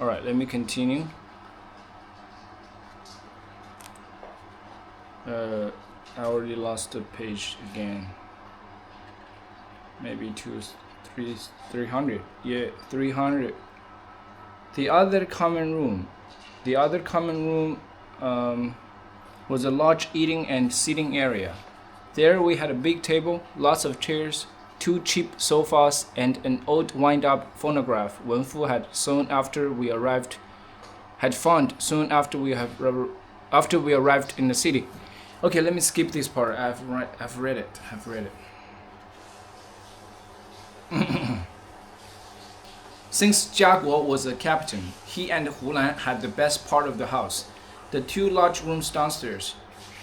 Alright, let me continue. I already lost the page again. Maybe 300. Yeah, 300. The other common room was a large eating and sitting area. There we had a big table, lots of chairs, 2 cheap sofas, and an old wind-up phonograph Wenfu had found soon after we arrived in the city. Okay, let me skip this part. I've read it. Since Jiaguo was a captain, he and Hulan had the best part of the house, the 2 large rooms downstairs.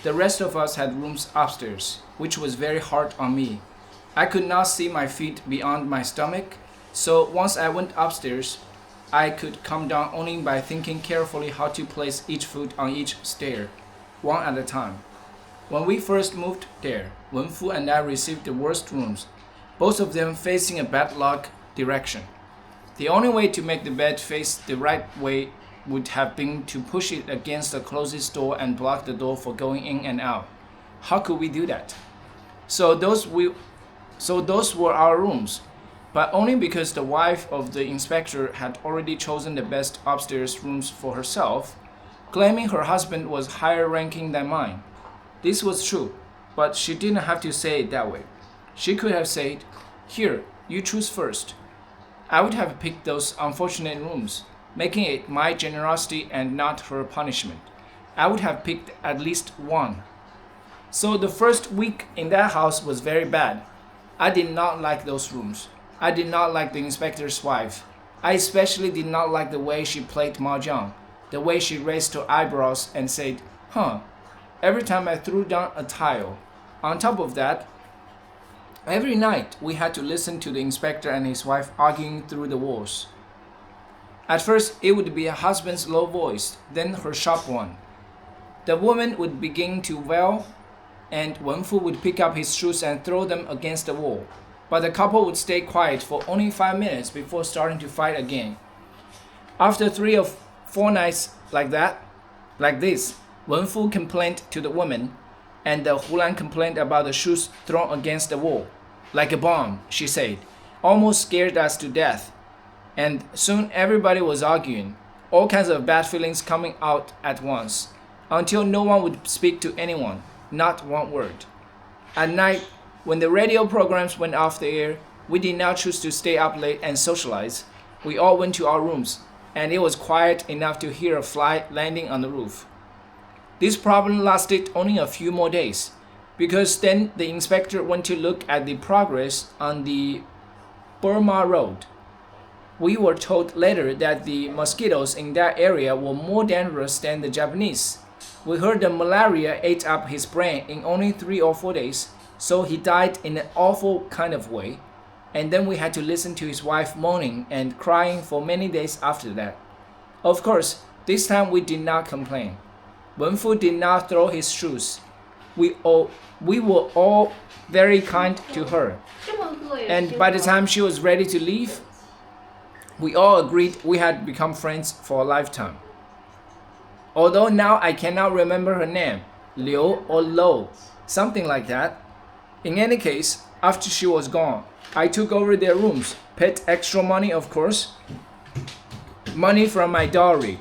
The rest of us had rooms upstairs, which was very hard on me. I could not see my feet beyond my stomach, so once I went upstairs, I could come down only by thinking carefully how to place each foot on each stair, one at a time. When we first moved there, Wenfu and I received the worst rooms, both of them facing a bad luck direction. The only way to make the bed face the right way would have been to push it against the closest door and block the door for going in and out. How could we do that? So those were our rooms, but only because the wife of the inspector had already chosen the best upstairs rooms for herself, claiming her husband was higher ranking than mine. This was true, but she didn't have to say it that way. She could have said, "Here, you choose first." I would have picked those unfortunate rooms, making it my generosity and not her punishment. I would have picked at least one. So the first week in that house was very bad. I did not like those rooms. I did not like the inspector's wife. I especially did not like the way she played mahjong, the way she raised her eyebrows and said, "Huh," every time I threw down a tile. On top of that, every night we had to listen to the inspector and his wife arguing through the walls. At first, it would be a husband's low voice, then her sharp one. The woman would begin to wail, and Wenfu would pick up his shoes and throw them against the wall. But the couple would stay quiet for only 5 minutes before starting to fight again. After 3 or 4 nights like this, Wenfu complained to the woman, and the Hulan complained about the shoes thrown against the wall. Like a bomb, she said, almost scared us to death. And soon everybody was arguing, all kinds of bad feelings coming out at once, until no one would speak to anyone, not one word. At night, when the radio programs went off the air, we did not choose to stay up late and socialize. We all went to our rooms, and it was quiet enough to hear a fly landing on the roof. This problem lasted only a few more days, because then the inspector went to look at the progress on the Burma Road. We were told later that the mosquitoes in that area were more dangerous than the Japanese. We heard the malaria ate up his brain in only 3 or 4 days, so he died in an awful kind of way, and then we had to listen to his wife moaning and crying for many days after that. Of course, this time we did not complain. Wenfu did not throw his shoes. We were all very kind to her, and by the time she was ready to leave, we all agreed we had become friends for a lifetime. Although now I cannot remember her name, Liu or Lo, something like that. In any case, after she was gone, I took over their rooms, paid extra money of course, money from my dowry.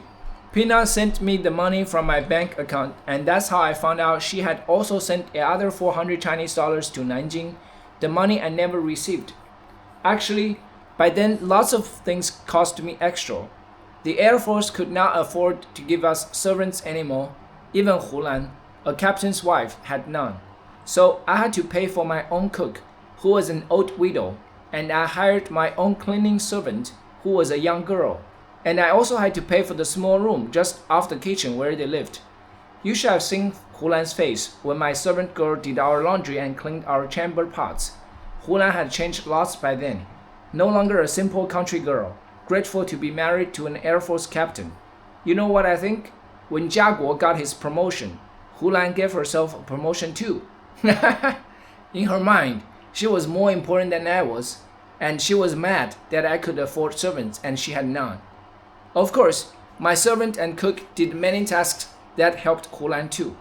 Pina sent me the money from my bank account, and that's how I found out she had also sent another 400 Chinese dollars to Nanjing, the money I never received. Actually, by then lots of things cost me extra. The Air Force could not afford to give us servants anymore. Even Hulan, a captain's wife, had none. So I had to pay for my own cook, who was an old widow, and I hired my own cleaning servant, who was a young girl. And I also had to pay for the small room just off the kitchen where they lived. You should have seen Hulan's face when my servant girl did our laundry and cleaned our chamber pots. Hulan had changed lots by then. No longer a simple country girl, grateful to be married to an Air Force captain. You know what I think? When Jiaguo got his promotion, Hulan gave herself a promotion too. In her mind, she was more important than I was, and she was mad that I could afford servants and she had none. Of course, my servant and cook did many tasks that helped Hulan too.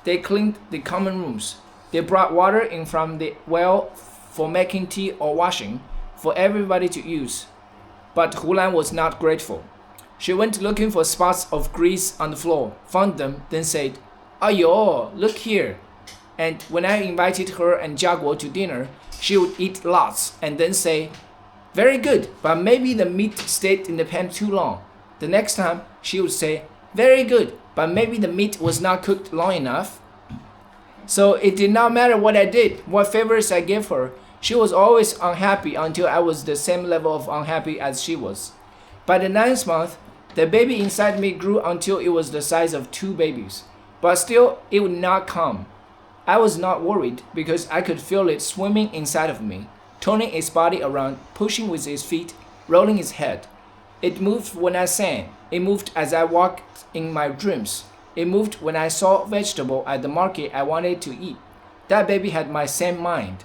They cleaned the common rooms. They brought water in from the well for making tea or washing, for everybody to use. But Hulan was not grateful. She went looking for spots of grease on the floor, found them, then said, "Ayo, look here." And when I invited her and Jiaguo to dinner, she would eat lots and then say, "Very good, but maybe the meat stayed in the pan too long." The next time, she would say, "Very good, but maybe the meat was not cooked long enough." So it did not matter what I did, what favors I gave her. She was always unhappy until I was the same level of unhappy as she was. By the 9th month, the baby inside me grew until it was the size of 2 babies. But still, it would not come. I was not worried because I could feel it swimming inside of me, turning its body around, pushing with its feet, rolling its head. It moved when I sang. It moved as I walked in my dreams. It moved when I saw vegetable at the market I wanted to eat. That baby had my same mind.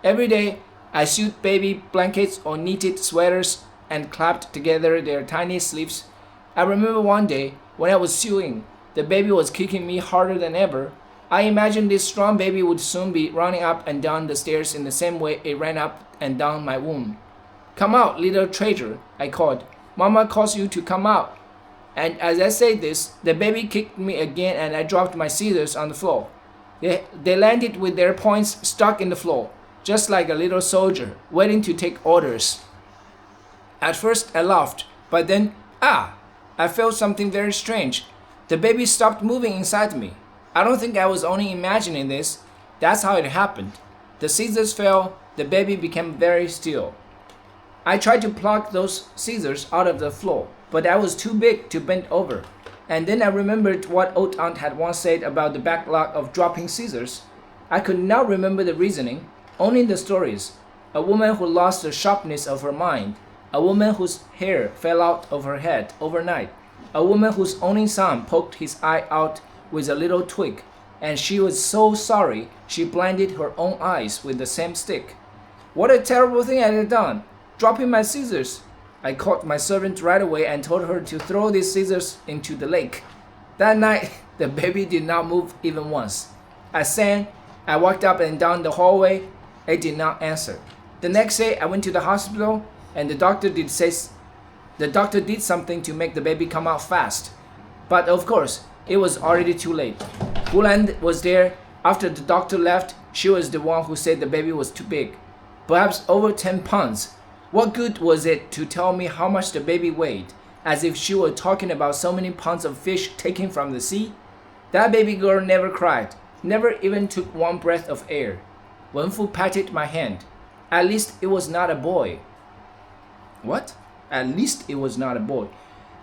Every day, I sewed baby blankets or knitted sweaters and clapped together their tiny sleeves. I remember one day when I was sewing, the baby was kicking me harder than ever. I imagined this strong baby would soon be running up and down the stairs in the same way it ran up and down my womb. "Come out, little traitor," I called. "Mama calls you to come out." And as I said this, the baby kicked me again and I dropped my scissors on the floor. They landed with their points stuck in the floor, just like a little soldier waiting to take orders. At first I laughed, but then, I felt something very strange. The baby stopped moving inside me. I don't think I was only imagining this. That's how it happened. The scissors fell, the baby became very still. I tried to pluck those scissors out of the floor, but I was too big to bend over. And then I remembered what old aunt had once said about the backlog of dropping scissors. I could not remember the reasoning, only the stories. A woman who lost the sharpness of her mind. A woman whose hair fell out of her head overnight. A woman whose only son poked his eye out with a little twig, and she was so sorry she blinded her own eyes with the same stick. What a terrible thing I had done, dropping my scissors. I called my servant right away and told her to throw these scissors into the lake. That night, the baby did not move even once. I sang, I walked up and down the hallway. It did not answer. The next day, I went to the hospital, and the doctor did something to make the baby come out fast. But of course, it was already too late. Hulan was there. After the doctor left, she was the one who said the baby was too big, perhaps over 10 pounds. What good was it to tell me how much the baby weighed, as if she were talking about so many pounds of fish taken from the sea? That baby girl never cried, never even took one breath of air. Wenfu patted my hand. At least it was not a boy. What? At least it was not a boy.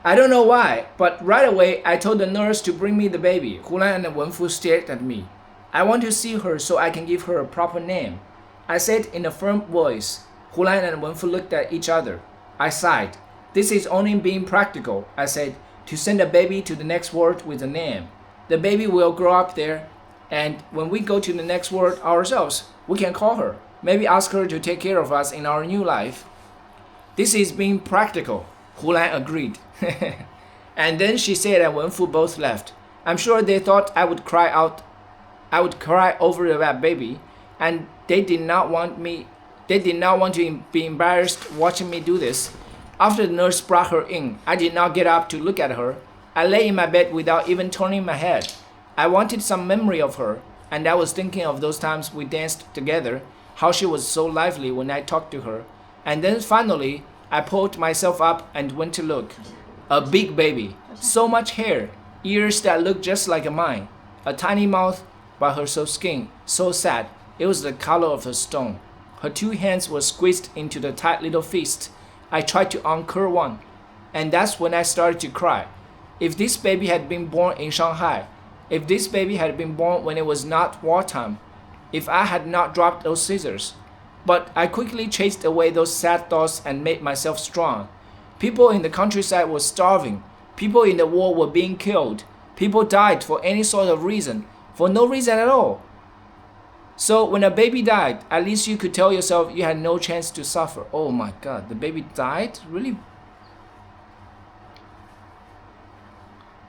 I don't know why, but right away I told the nurse to bring me the baby. Hulan and Wenfu stared at me. I want to see her so I can give her a proper name. I said in a firm voice. Hulan and Wenfu looked at each other. I sighed. This is only being practical, I said, to send a baby to the next world with a name. The baby will grow up there, and when we go to the next world ourselves, we can call her. Maybe ask her to take care of us in our new life. This is being practical, Hulan agreed. And then she said and Wenfu both left. I'm sure they thought I would cry over that baby, and they did not want to be embarrassed watching me do this. After the nurse brought her in, I did not get up to look at her. I lay in my bed without even turning my head. I wanted some memory of her, and I was thinking of those times we danced together, how she was so lively when I talked to her. And then finally, I pulled myself up and went to look. A big baby, so much hair, ears that looked just like mine, a tiny mouth, but her soft skin, so sad, it was the color of a stone. Her 2 hands were squeezed into the tight little fist. I tried to uncurl one, and that's when I started to cry. If this baby had been born in Shanghai, if this baby had been born when it was not wartime, if I had not dropped those scissors. But I quickly chased away those sad thoughts and made myself strong. People in the countryside were starving. People in the war were being killed. People died for any sort of reason, for no reason at all. So when a baby died, at least you could tell yourself you had no chance to suffer. Oh my God, the baby died? Really?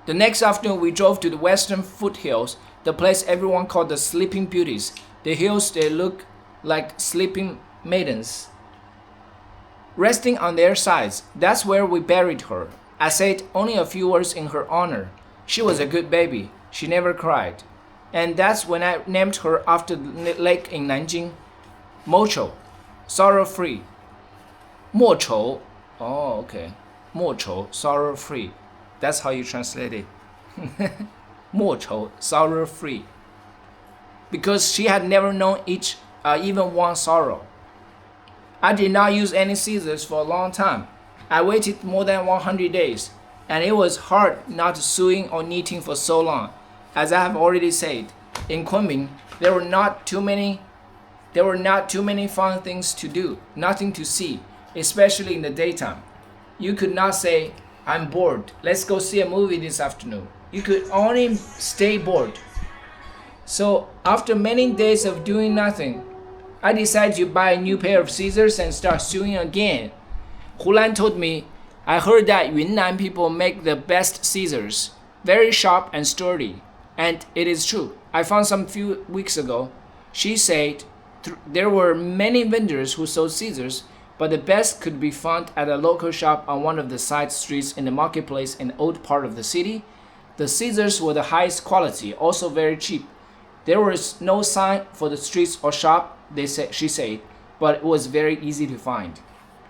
The next afternoon, we drove to the western foothills, the place everyone called the Sleeping Beauties. The hills, they look like sleeping maidens, resting on their sides. That's where we buried her. I said only a few words in her honor. She was a good baby. She never cried. And that's when I named her after the lake in Nanjing, Mocho, sorrow-free. 莫愁, oh, okay. 莫愁, sorrow-free. That's how you translate it. 莫愁, sorrow-free. Because she had never known even one sorrow. I did not use any scissors for a long time. I waited more than 100 days, and it was hard not sewing or knitting for so long. As I have already said, in Kunming, there were not too many fun things to do, nothing to see, especially in the daytime. You could not say, I'm bored, let's go see a movie this afternoon. You could only stay bored. So after many days of doing nothing, I decided to buy a new pair of scissors and start sewing again. Hulan told me, I heard that Yunnan people make the best scissors, very sharp and sturdy. And it is true. I found some few weeks ago. She said there were many vendors who sold scissors, but the best could be found at a local shop on one of the side streets in the marketplace in the old part of the city. The scissors were the highest quality, also very cheap. There was no sign for the streets or shop, she said, but it was very easy to find.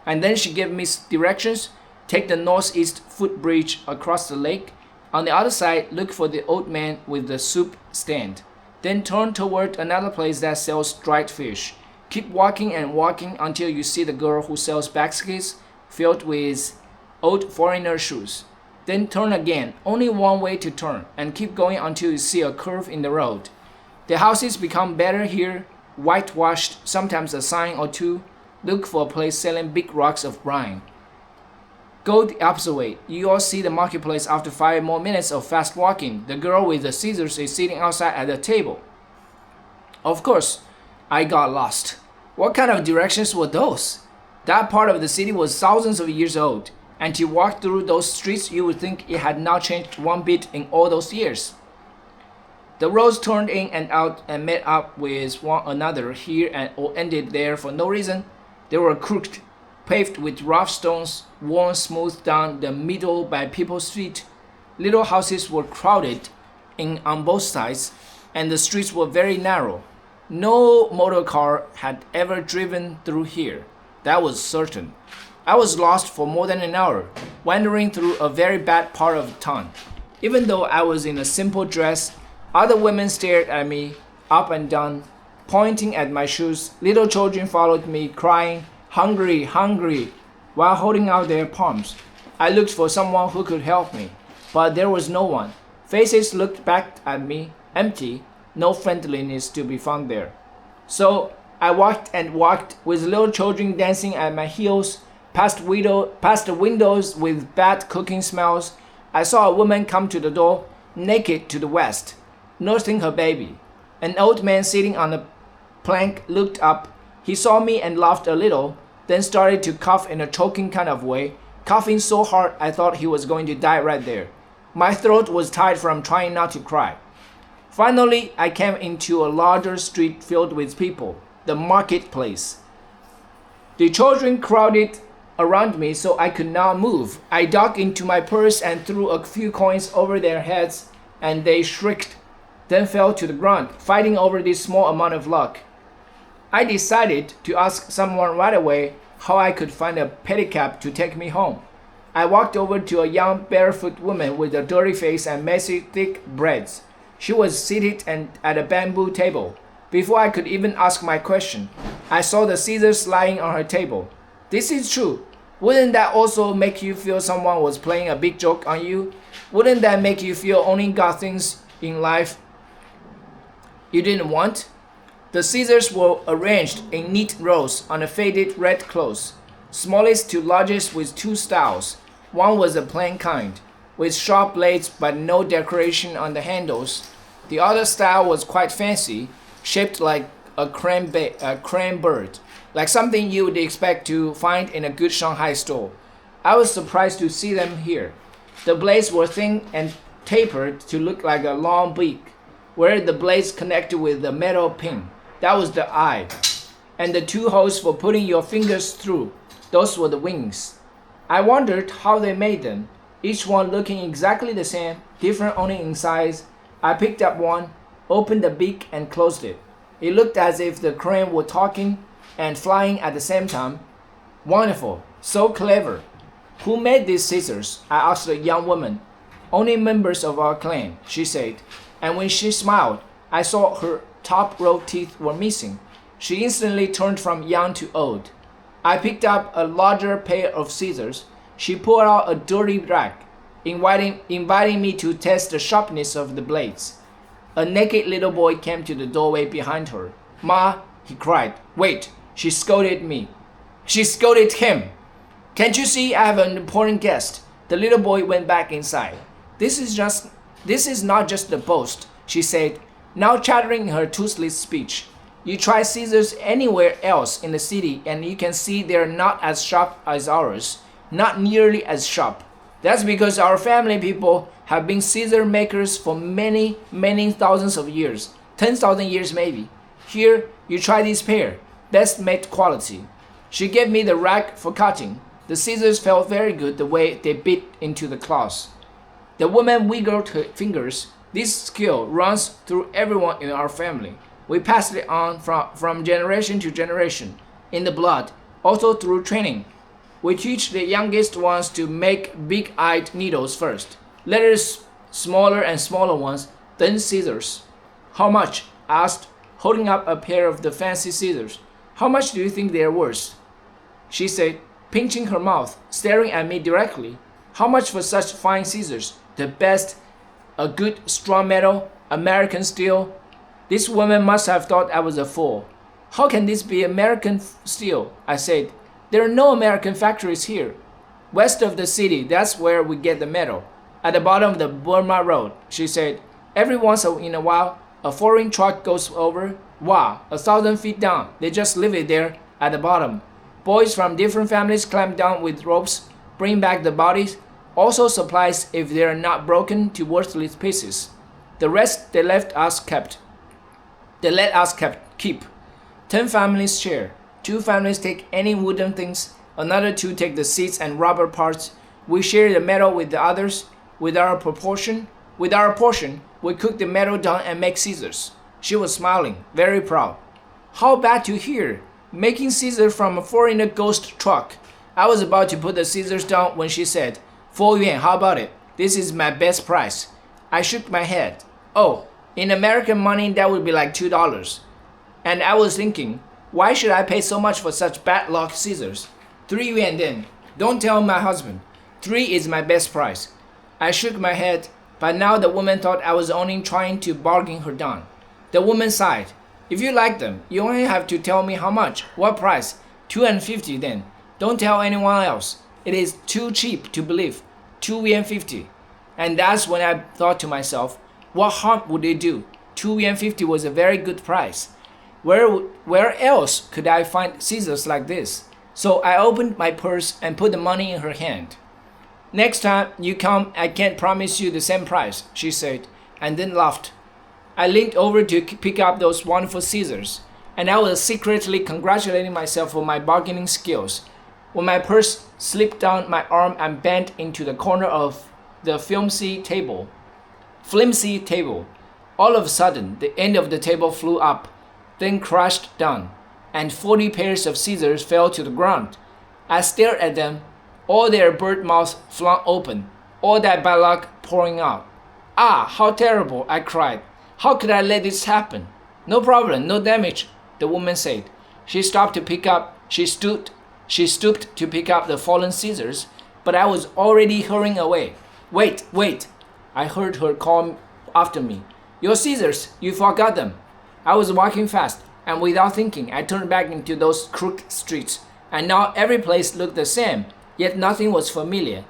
And then she gave me directions. Take the northeast footbridge across the lake. On the other side, look for the old man with the soup stand. Then turn toward another place that sells dried fish. Keep walking and walking until you see the girl who sells baskets filled with old foreigner shoes. Then turn again, only one way to turn, and keep going until you see a curve in the road. The houses become better here, whitewashed, sometimes a sign or two. Look for a place selling big rocks of brine. Go the opposite way. You all see the marketplace after 5 more minutes of fast walking. The girl with the scissors is sitting outside at the table. Of course, I got lost. What kind of directions were those? That part of the city was thousands of years old, and to walk through those streets you would think it had not changed one bit in all those years. The roads turned in and out and met up with one another here and or ended there for no reason. They were crooked, paved with rough stones, worn smooth down the middle by people's feet. Little houses were crowded in on both sides, and the streets were very narrow. No motor car had ever driven through here, that was certain. I was lost for more than an hour, wandering through a very bad part of town. Even though I was in a simple dress, other women stared at me up and down, pointing at my shoes. Little children followed me, crying, hungry, hungry, while holding out their palms. I looked for someone who could help me, but there was no one. Faces looked back at me, empty, no friendliness to be found there. So I walked and walked, with little children dancing at my heels, past the windows with bad cooking smells. I saw a woman come to the door, naked to the west, nursing her baby. An old man sitting on a plank looked up. He saw me and laughed a little, then started to cough in a choking kind of way, coughing so hard I thought he was going to die right there. My throat was tied from trying not to cry. Finally, I came into a larger street filled with people, the marketplace. The children crowded around me so I could not move. I dug into my purse and threw a few coins over their heads, and they shrieked, then fell to the ground, fighting over this small amount of luck. I decided to ask someone right away how I could find a pedicab to take me home. I walked over to a young barefoot woman with a dirty face and messy thick braids. She was seated at a bamboo table. Before I could even ask my question, I saw the scissors lying on her table. This is true. Wouldn't that also make you feel someone was playing a big joke on you? Wouldn't that make you feel only got things in life you didn't want? The scissors were arranged in neat rows on a faded red cloth, smallest to largest with 2 styles. One was a plain kind, with sharp blades but no decoration on the handles. The other style was quite fancy, shaped like a crane bird, like something you would expect to find in a good Shanghai store. I was surprised to see them here. The blades were thin and tapered to look like a long beak, where the blades connected with the metal pin. That was the eye. And the two holes for putting your fingers through, those were the wings. I wondered how they made them, each one looking exactly the same, different only in size. I picked up one, opened the beak, and closed it. It looked as if the crane were talking and flying at the same time. Wonderful, so clever. Who made these scissors? I asked a young woman. Only members of our clan, she said, and when she smiled, I saw her top row teeth were missing. She instantly turned from young to old. I picked up a larger pair of scissors. She pulled out a dirty rag, inviting me to test the sharpness of the blades. A naked little boy came to the doorway behind her. Ma, he cried. Wait, she scolded me. She scolded him. Can't you see I have an important guest? The little boy went back inside. This is not just a boast, she said, now chattering her toothless speech. You try scissors anywhere else in the city and you can see they're not as sharp as ours, not nearly as sharp. That's because our family people have been scissor makers for many, many thousands of years, 10,000 years maybe. Here, you try this pair, best made quality. She gave me the rag for cutting. The scissors felt very good the way they bit into the cloth. The woman wiggled her fingers. This skill runs through everyone in our family. We pass it on from generation to generation, in the blood, also through training. We teach the youngest ones to make big-eyed needles first, later smaller and smaller ones, then scissors. How much? I asked, holding up a pair of the fancy scissors. How much do you think they are worth? She said, pinching her mouth, staring at me directly. How much for such fine scissors? The best, a good strong metal, American steel. This woman must have thought I was a fool. How can this be American steel? I said. There are no American factories here. West of the city, that's where we get the metal. At the bottom of the Burma Road, she said. Every once in a while, a foreign truck goes over. Wow, 1,000 feet down. They just leave it there at the bottom. Boys from different families climb down with ropes, bring back the bodies, also supplies if they are not broken to worthless pieces. The rest they let us keep. 10 families share. 2 families take any wooden things, another 2 take the seats and rubber parts. We share the metal with the others. With our portion, we cook the metal down and make scissors. She was smiling, very proud. How bad to hear, making scissors from a foreigner ghost truck. I was about to put the scissors down when she said, 4 yuan, how about it? This is my best price. I shook my head. Oh, in American money that would be like $2. And I was thinking, why should I pay so much for such bad luck scissors? 3 yuan then. Don't tell my husband. 3 is my best price. I shook my head, but now the woman thought I was only trying to bargain her down. The woman sighed. If you like them, you only have to tell me how much. What price? 2.50 then. Don't tell anyone else. It is too cheap to believe. 2.50. And that's when I thought to myself, what harm would they do? 2.50 was a very good price. Where else could I find scissors like this? So I opened my purse and put the money in her hand. Next time you come, I can't promise you the same price, she said, and then laughed. I leaned over to pick up those wonderful scissors, and I was secretly congratulating myself for my bargaining skills. When my purse slipped down my arm and bent into the corner of the flimsy table, all of a sudden the end of the table flew up, then crashed down, and 40 pairs of scissors fell to the ground. I stared at them, all their bird mouths flung open, all that bad luck pouring out. Ah, how terrible, I cried. How could I let this happen? No problem, no damage, the woman said. She stooped to pick up the fallen scissors, but I was already hurrying away. Wait, I heard her call after me. Your scissors, you forgot them. I was walking fast, and without thinking, I turned back into those crooked streets, and now every place looked the same, yet nothing was familiar.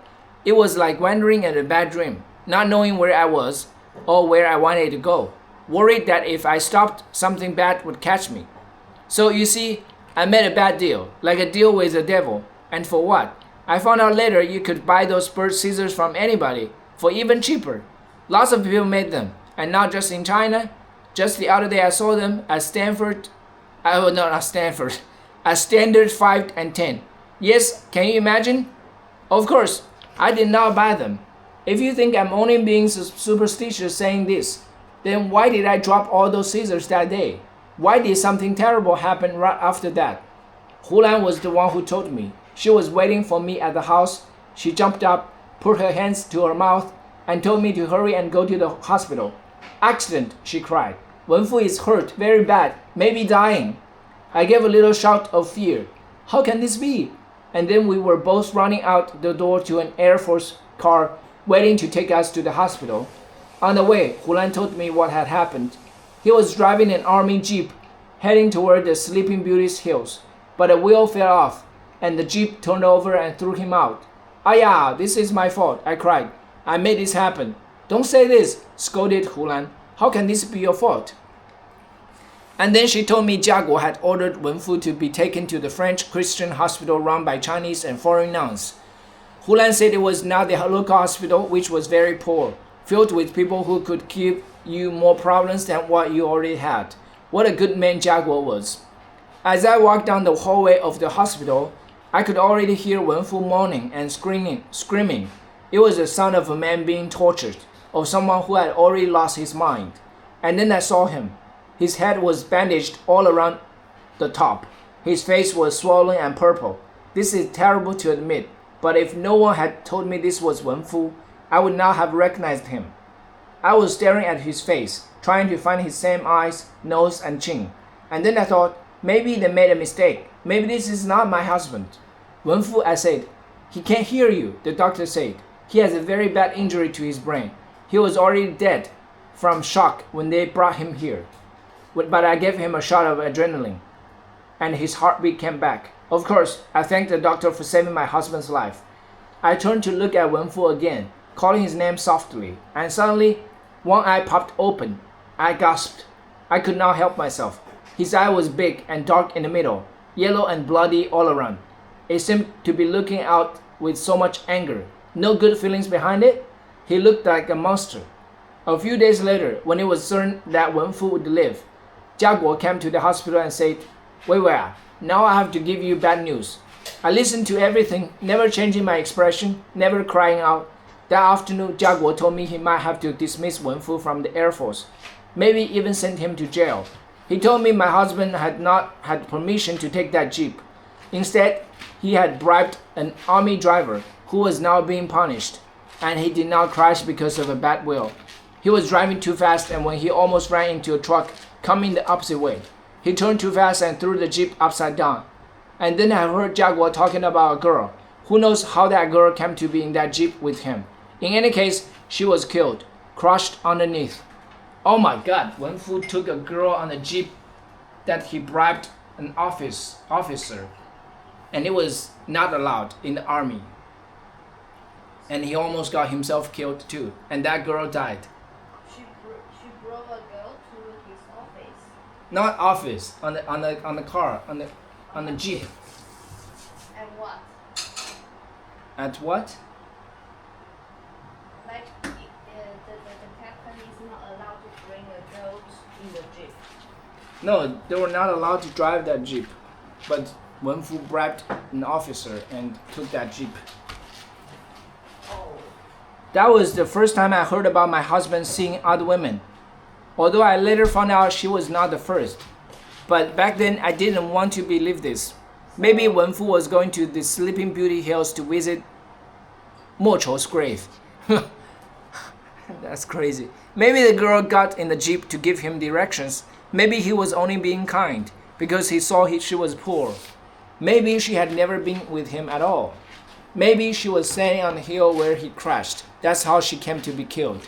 It was like wandering in a bad dream, not knowing where I was or where I wanted to go, worried that if I stopped, something bad would catch me. So you see, I made a bad deal, like a deal with the devil. And for what? I found out later you could buy those bird scissors from anybody, for even cheaper. Lots of people made them, and not just in China. Just the other day I saw them at Stanford. Not Stanford. At Standard 5 and 10. Yes, can you imagine? Of course, I did not buy them. If you think I'm only being superstitious saying this, then why did I drop all those scissors that day? Why did something terrible happen right after that? Hulan was the one who told me. She was waiting for me at the house. She jumped up, put her hands to her mouth, and told me to hurry and go to the hospital. Accident, she cried. Wenfu is hurt, very bad, maybe dying. I gave a little shout of fear. How can this be? And then we were both running out the door to an Air Force car waiting to take us to the hospital. On the way, Hulan told me what had happened. He was driving an army jeep heading toward the Sleeping Beauty's hills, but a wheel fell off, and the jeep turned over and threw him out. Aya, this is my fault, I cried. I made this happen. Don't say this, scolded Hulan. How can this be your fault? And then she told me Jiaguo had ordered Wenfu to be taken to the French Christian hospital run by Chinese and foreign nuns. Hulan said it was not the local hospital, which was very poor, filled with people who could give you more problems than what you already had. What a good man Jiaguo was. As I walked down the hallway of the hospital, I could already hear Wenfu moaning and screaming. It was the sound of a man being tortured, of someone who had already lost his mind. And then I saw him. His head was bandaged all around the top. His face was swollen and purple. This is terrible to admit, but if no one had told me this was Wenfu, I would not have recognized him. I was staring at his face, trying to find his same eyes, nose, and chin. And then I thought, maybe they made a mistake. Maybe this is not my husband. Wenfu, I said. He can't hear you, the doctor said. He has a very bad injury to his brain. He was already dead from shock when they brought him here. But I gave him a shot of adrenaline, and his heartbeat came back. Of course, I thanked the doctor for saving my husband's life. I turned to look at Wenfu again, calling his name softly, and suddenly, one eye popped open. I gasped. I could not help myself. His eye was big and dark in the middle, yellow and bloody all around. It seemed to be looking out with so much anger. No good feelings behind it. He looked like a monster. A few days later, when it was certain that Wenfu would live, Jiaguo came to the hospital and said, Wei Wei, now I have to give you bad news. I listened to everything, never changing my expression, never crying out. That afternoon, Jiaguo told me he might have to dismiss Wenfu from the Air Force, maybe even send him to jail. He told me my husband had not had permission to take that jeep. Instead, he had bribed an army driver who was now being punished, and he did not crash because of a bad wheel. He was driving too fast, and when he almost ran into a truck coming the opposite way, he turned too fast and threw the jeep upside down. And then I heard Jiaguo talking about a girl. Who knows how that girl came to be in that jeep with him. In any case, she was killed, crushed underneath. Oh my God, Wenfu took a girl on a jeep that he bribed an officer, and it was not allowed in the army. And he almost got himself killed too, and that girl died. She brought a girl to his office. Not office, on the car, on the jeep. And what? At what? Like the captain is not allowed to bring a girl in the jeep. No, they were not allowed to drive that jeep, but Wenfu bribed an officer and took that jeep. Oh. That was the first time I heard about my husband seeing other women, although I later found out she was not the first. But back then I didn't want to believe this. Maybe Wenfu was going to the Sleeping Beauty Hills to visit Mo Chou's grave. That's crazy. Maybe the girl got in the jeep to give him directions. Maybe he was only being kind because he saw she was poor. Maybe she had never been with him at all. Maybe she was standing on the hill where he crashed. That's how she came to be killed.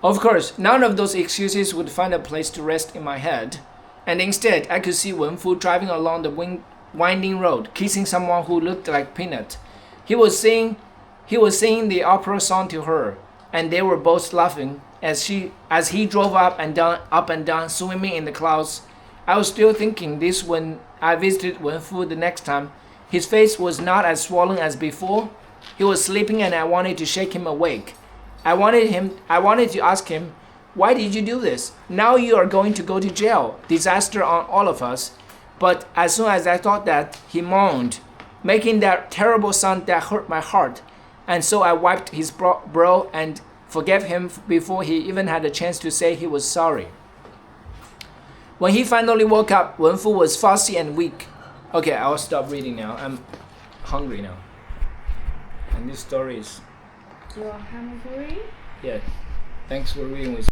Of course, none of those excuses would find a place to rest in my head. And instead, I could see Wenfu driving along the winding road, kissing someone who looked like Peanut. He was singing the opera song to her, and they were both laughing as he drove up and down, swimming in the clouds. I was still thinking this when I visited Wenfu the next time. His face was not as swollen as before. He was sleeping and I wanted to shake him awake. I wanted to ask him, why did you do this? Now you are going to go to jail. Disaster on all of us. But as soon as I thought that, he moaned, making that terrible sound that hurt my heart. And so I wiped his brow and forgave him before he even had a chance to say he was sorry. When he finally woke up, Wenfu was fussy and weak. Okay, I'll stop reading now. I'm hungry now. And this story is... You're hungry? Yeah. Thanks for reading with